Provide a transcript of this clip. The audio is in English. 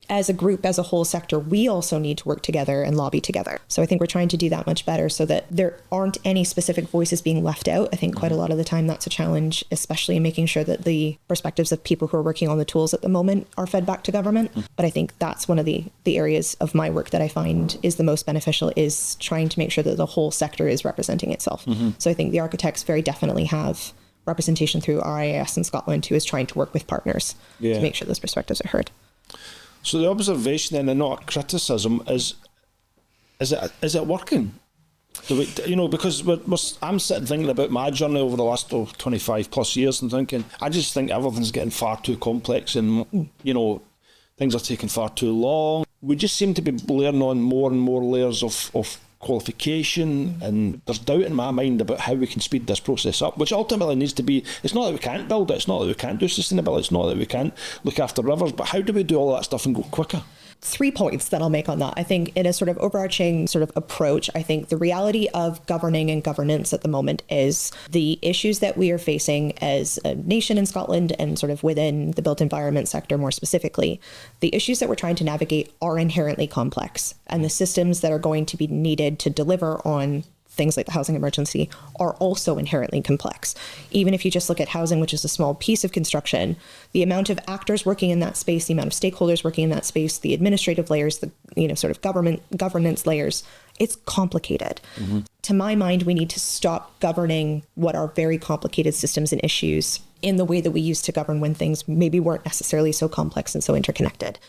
as a group, as a whole sector, we also need to work together and lobby together. So I think we're trying to do that much better so that there aren't any specific voices being left out. I think quite a lot of the time that's a challenge, especially in making sure that the perspectives of people who are working on the tools at the moment are fed back to government. But I think that's one of the areas of my work that I find is the most beneficial, is trying to make sure that the whole sector is representing itself. So I think the architects very definitely have representation through RIAS in Scotland, who is trying to work with partners to make sure those perspectives are heard. So the observation then, and not criticism, is it working? Because I'm sitting thinking about my journey over the last 25 plus years and thinking, I just think everything's getting far too complex and, things are taking far too long. We just seem to be layering on more and more layers of qualification, and there's doubt in my mind about how we can speed this process up, which ultimately needs to be, it's not that we can't build it, it's not that we can't do sustainability, it's not that we can't look after rivers, but how do we do all that stuff and go quicker? 3 points that I'll make on that. I think in a sort of overarching sort of approach, I think the reality of governing and governance at the moment is the issues that we are facing as a nation in Scotland and sort of within the built environment sector more specifically. The issues that we're trying to navigate are inherently complex, and the systems that are going to be needed to deliver on things like the housing emergency are also inherently complex. Even if you just look at housing, which is a small piece of construction, the amount of actors working in that space, the amount of stakeholders working in that space, the administrative layers, the sort of governance layers, it's complicated. To my mind, we need to stop governing what are very complicated systems and issues in the way that we used to govern when things maybe weren't necessarily so complex and so interconnected.